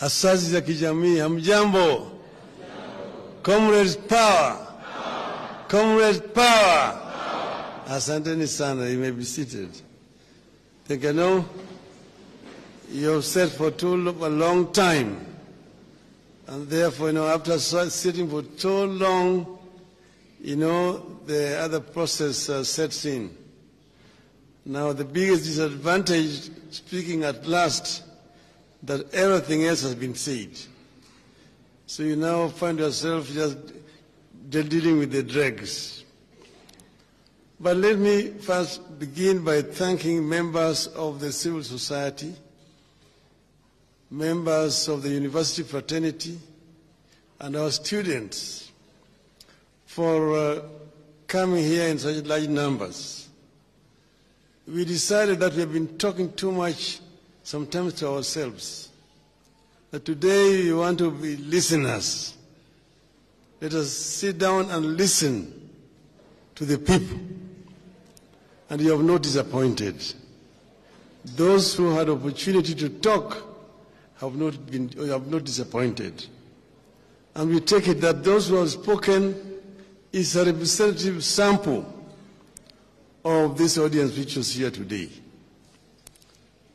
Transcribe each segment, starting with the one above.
asasi za kijamii, hamjambo? Comrades power! Comrades power! Asanteni sana, you may be seated. Think you know, you have sat for a long time. And therefore, after sitting for too long, the other process sets in. Now, the biggest disadvantage, speaking at last, that everything else has been said. So you now find yourself just dealing with the dregs. But let me first begin by thanking members of the civil society, members of the university fraternity, and our students for coming here in such large numbers. We decided that we have been talking too much sometimes to ourselves, that today we want to be listeners. Let us sit down and listen to the people. And you have not disappointed. Those who had opportunity to talk have not disappointed. And we take it that those who have spoken is a representative sample of this audience which was here today.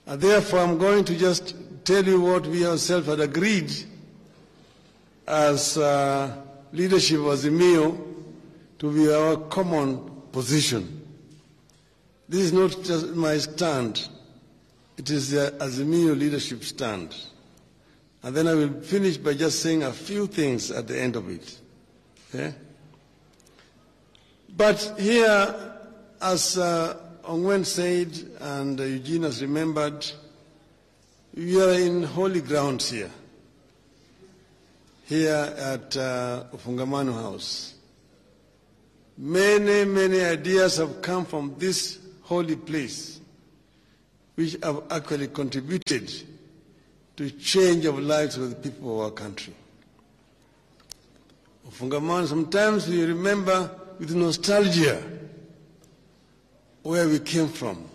And therefore, I'm going to just tell you what we ourselves had agreed as leadership of Azimio to be our common position. This is not just my stand, it is the Azimio leadership stand. And then I will finish by just saying a few things at the end of it. Okay? But here, as Ongwen said and Eugene has remembered, we are in holy grounds here at Ufungamano House. Many, many ideas have come from this holy place, which have actually contributed to change of lives of the people of our country. Ufungamano, sometimes we remember with nostalgia where we came from.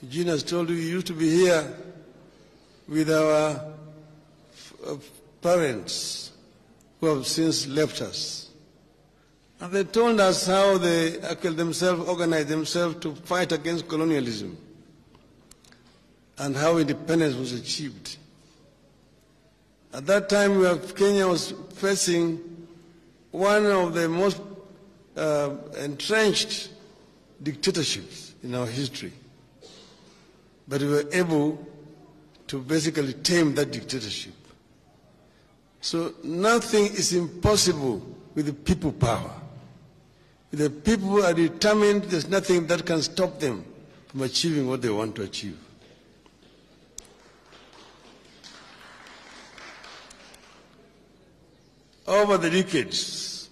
Eugene has told you we used to be here with our parents who have since left us. And they told us how they actually themselves organized themselves to fight against colonialism and how independence was achieved. At that time, Kenya was facing one of the most entrenched dictatorships in our history. But we were able to basically tame that dictatorship. So nothing is impossible with the people power. If the people are determined, there's nothing that can stop them from achieving what they want to achieve. Over the decades,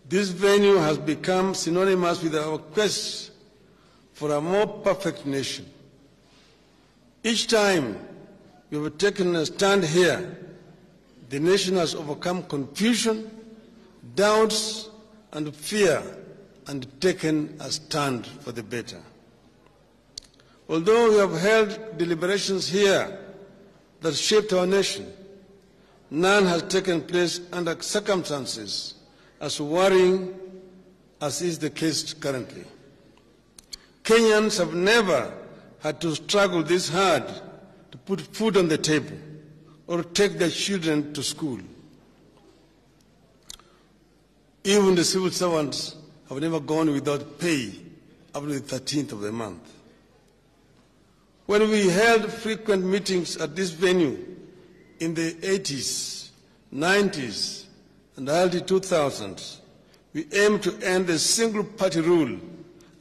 this venue has become synonymous with our quest for a more perfect nation. Each time we have taken a stand here, the nation has overcome confusion, doubts, and fear, and taken a stand for the better. Although we have held deliberations here that shaped our nation, none has taken place under circumstances as worrying as is the case currently. Kenyans have never had to struggle this hard to put food on the table or take their children to school. Even the civil servants have never gone without pay up to the 13th of the month. When we held frequent meetings at this venue in the 80s, 90s, and early 2000s, we aimed to end the single-party rule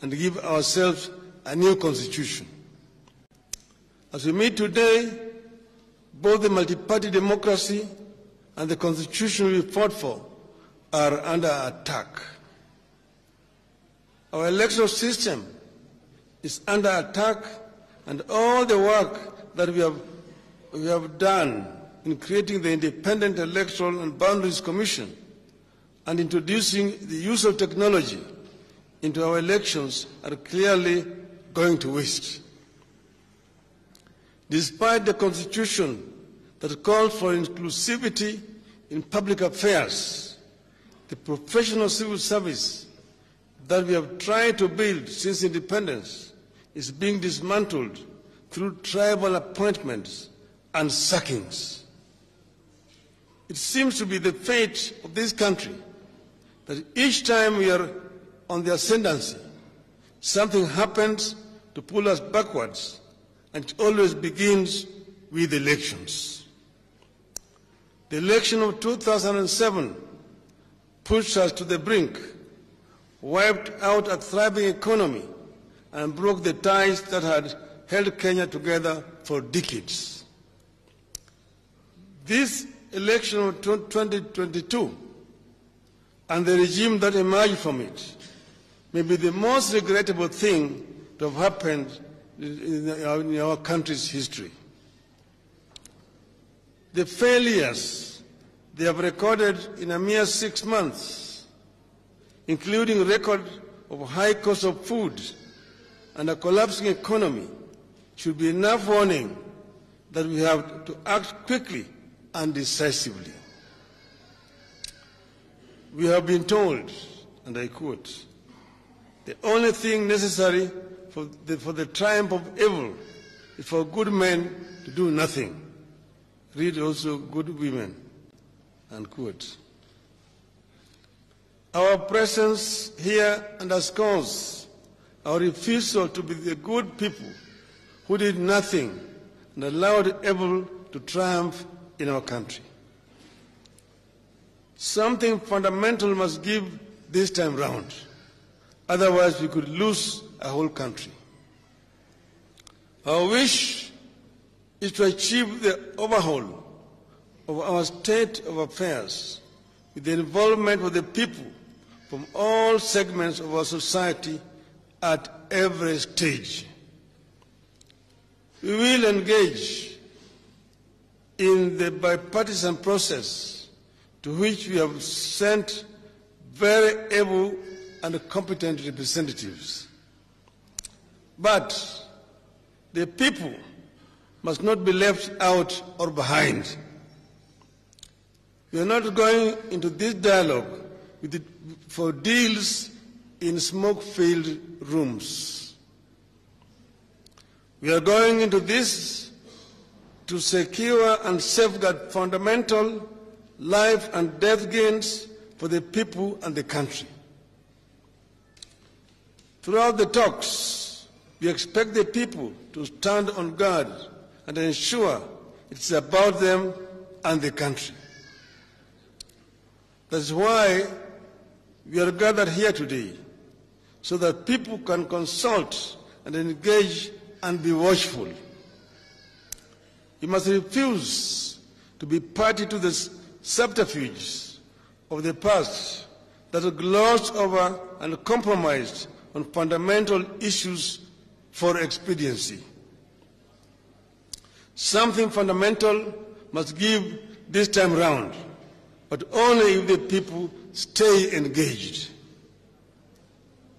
and give ourselves a new constitution. As we meet today, both the multi-party democracy and the constitution we fought for are under attack. Our electoral system is under attack, and all the work that we have done in creating the Independent Electoral and Boundaries Commission and introducing the use of technology into our elections are clearly going to waste. Despite the constitution that calls for inclusivity in public affairs. The professional civil service that we have tried to build since independence is being dismantled through tribal appointments and sackings. It seems to be the fate of this country that each time we are on the ascendancy, something happens to pull us backwards, and it always begins with elections. The election of 2007 pushed us to the brink, wiped out a thriving economy, and broke the ties that had held Kenya together for decades. This election of 2022 and the regime that emerged from it may be the most regrettable thing to have happened in our country's history. The failures they have recorded in a mere 6 months, including a record of high cost of food and a collapsing economy, should be enough warning that we have to act quickly and decisively. We have been told, and I quote, "The only thing necessary for the triumph of evil is for good men to do nothing. Read also good women," unquote. Our presence here underscores our refusal to be the good people who did nothing and allowed evil to triumph in our country. Something fundamental must give this time round. Otherwise, we could lose a whole country. Our wish is to achieve the overhaul of our state of affairs with the involvement of the people from all segments of our society at every stage. We will engage in the bipartisan process to which we have sent very able and competent representatives. But the people must not be left out or behind. We are not going into this dialogue for deals in smoke-filled rooms. We are going into this to secure and safeguard fundamental life and death gains for the people and the country. Throughout the talks, we expect the people to stand on guard and ensure it's about them and the country. That's why we are gathered here today, so that people can consult and engage and be watchful. We must refuse to be party to the subterfuges of the past that are glossed over and compromised on fundamental issues for expediency. Something fundamental must give this time round, but only if the people stay engaged.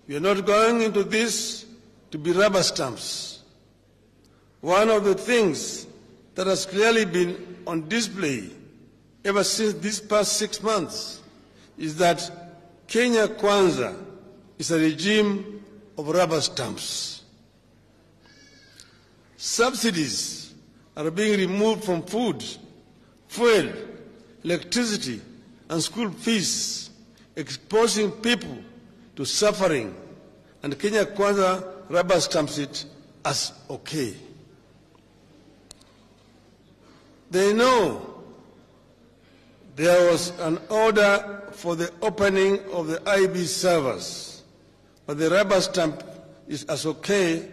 We are not going into this to be rubber stamps. One of the things that has clearly been on display ever since these past 6 months is that Kenya Kwanza is a regime of rubber stamps. Subsidies are being removed from food, fuel, electricity, and school fees, exposing people to suffering, and Kenya Kwanza rubber stamps it as okay. They know there was an order for the opening of the IB servers, but the rubber stamp is as okay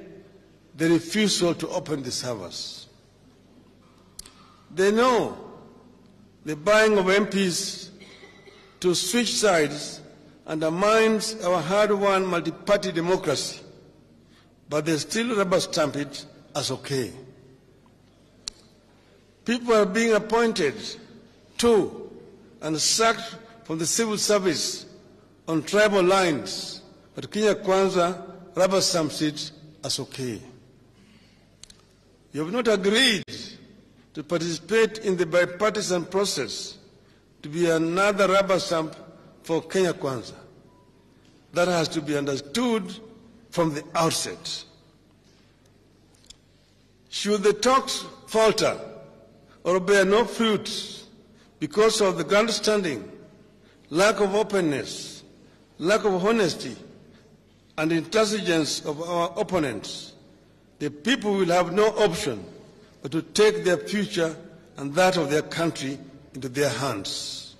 the refusal to open the servers. They know the buying of MPs to switch sides undermines our hard-won multi-party democracy, but they still rubber stamp it as okay. People are being appointed to and sacked from the civil service on tribal lines, but Kenya Kwanza rubber stamps it as okay. You have not agreed to participate in the bipartisan process to be another rubber stamp for Kenya Kwanza. That has to be understood from the outset. Should the talks falter or bear no fruit because of the grandstanding, lack of openness, lack of honesty, and intransigence of our opponents, the people will have no option but to take their future and that of their country into their hands.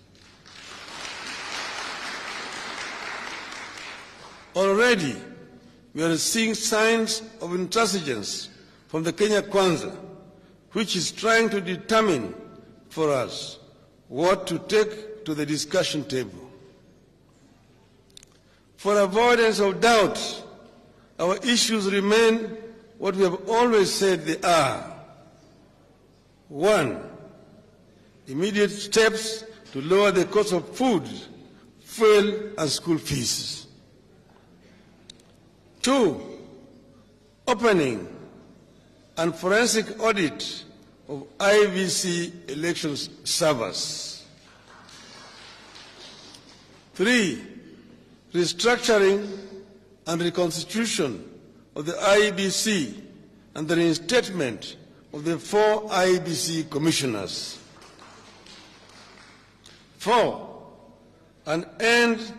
Already, we are seeing signs of intransigence from the Kenya Kwanza, which is trying to determine for us what to take to the discussion table. For avoidance of doubt, our issues remain what we have always said they are. 1, immediate steps to lower the cost of food, fuel, and school fees. 2, opening and forensic audit of IEBC elections servers. 3, restructuring and reconstitution of the IEBC and the reinstatement of the 4 IEBC commissioners. 4, an end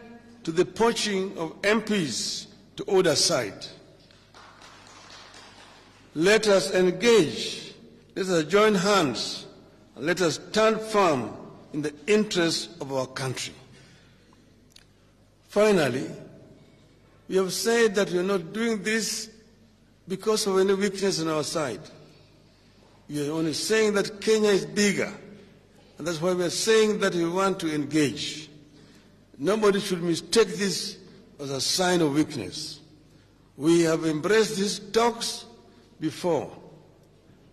to the poaching of MPs to order side. Let us engage, let us join hands, and let us stand firm in the interests of our country. Finally, we have said that we are not doing this because of any weakness on our side. We are only saying that Kenya is bigger, and that's why we are saying that we want to engage. Nobody should mistake this as a sign of weakness. We have embraced these talks before,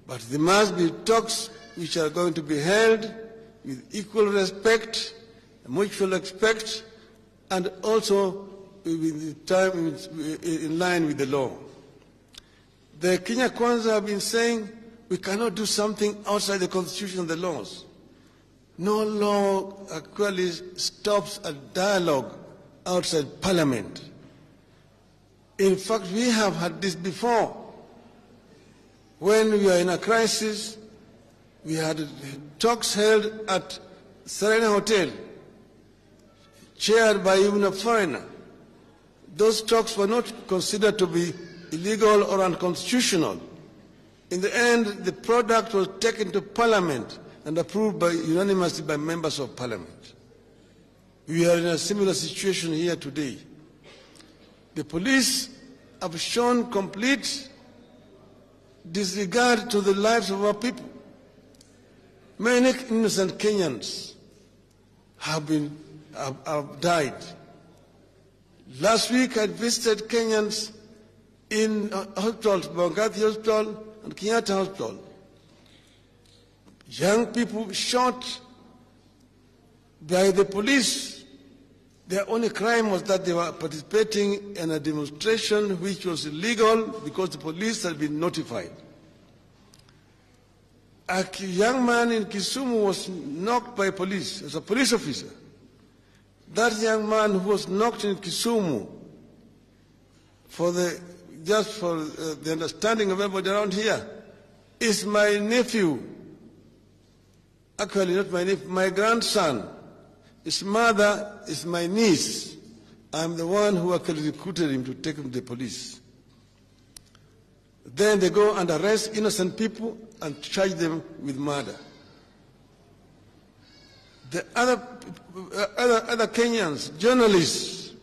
but there must be talks which are going to be held with equal respect, mutual respect, and also in line with the law. The Kenya Kwanza have been saying we cannot do something outside the Constitution and the laws. No law actually stops a dialogue outside Parliament. In fact, we have had this before. When we were in a crisis, we had talks held at Serena Hotel, chaired by even a foreigner. Those talks were not considered to be illegal or unconstitutional. In the end, the product was taken to Parliament and approved unanimously by members of Parliament. We are in a similar situation here today. The police have shown complete disregard to the lives of our people. Many innocent Kenyans have died. Last week I visited Kenyans in hospitals, Bangati Hospital and Kenyatta Hospital. Young people shot by the police. Their only crime was that they were participating in a demonstration which was illegal because the police had been notified. A young man in Kisumu was knocked by police as a police officer. That young man who was knocked in Kisumu, just for the understanding of everybody around here, is my nephew. Actually, not my nephew, my grandson. His mother is my niece. I'm the one who actually recruited him to take him to the police. Then they go and arrest innocent people and charge them with murder. The other Kenyans, journalists,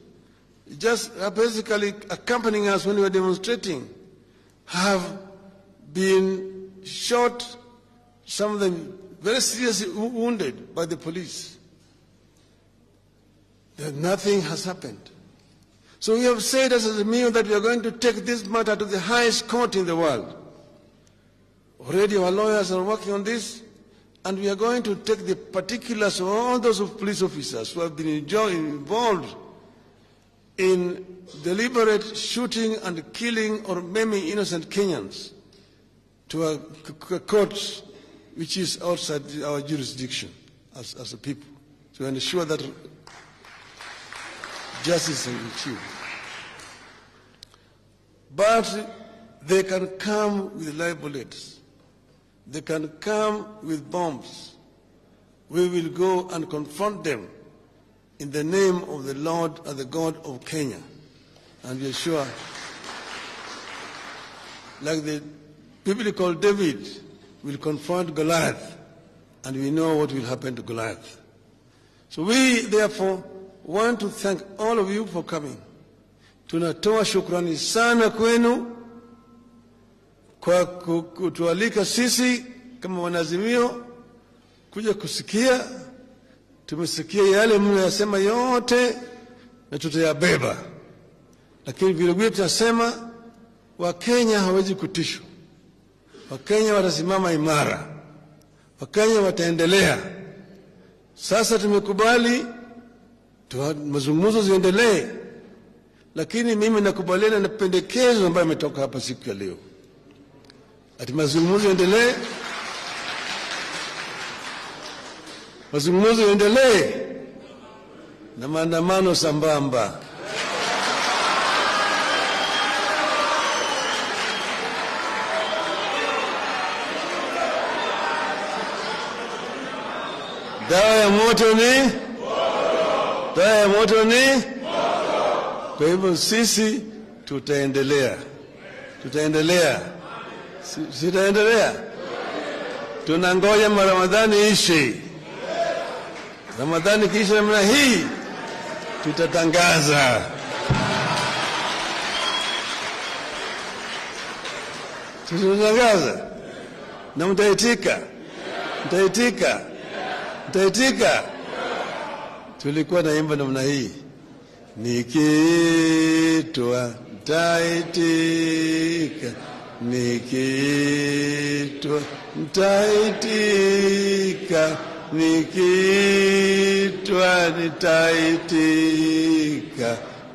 just basically accompanying us when we were demonstrating, have been shot, some of them very seriously wounded by the police. Nothing has happened. So we have said as Azimio that we are going to take this matter to the highest court in the world. Already our lawyers are working on this, and we are going to take the particulars of all those police officers who have been involved in deliberate shooting and killing or maiming innocent Kenyans to a court which is outside our jurisdiction as a people, to ensure that justice is achieved. But they can come with live bullets. They can come with bombs. We will go and confront them in the name of the Lord and the God of Kenya. And we are sure, like the biblical David will confront Goliath, and we know what will happen to Goliath. So we, therefore, want to thank all of you for coming. Tunatoa shukrani sana kwenu kwa kutualika sisi kama wanazimio kuja kusikia. Tumesikia yale mnayosema yote na tutayabeba. Lakini vile vile tunasema Wakenya hawezi kutishwa. Wakenya watasimama imara. Wakenya wataendelea. Sasa tumekubali mazungumzo ziendelee. Lakini mimi nakubaliana na pendekezo ambayo imetoka hapa siku ya leo. Ati mazungumzo yaendelee. Mazungumzo yaendelee na maandamano sambamba. Dawa ya moto ni? Dawa ya moto ni? Kwa hivyo sisi tutaendelea. Tutaendelea. Sitaendelea. Tunangoja Ramadhani ishe. Ramadhani kisha namna hii tutatangaza. Tutatangaza. Na mtaitika. Mtaitika. Mtaitika. Tulikuwa naimba namna hii. Nikiitwa mtaitika. Nikiitwa mtaitika. Nikiitwa nitaitika.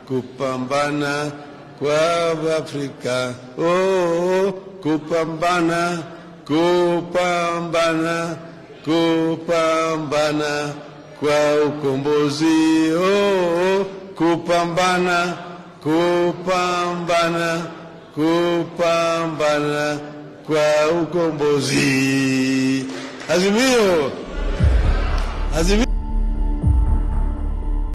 Kupambana kwa Afrika. Oh, kupambana, kupambana, kupambana kwa ukombozi. Oh, kupambana, kupambana, kupambana kwa ukombozi. Azimio. Azimio.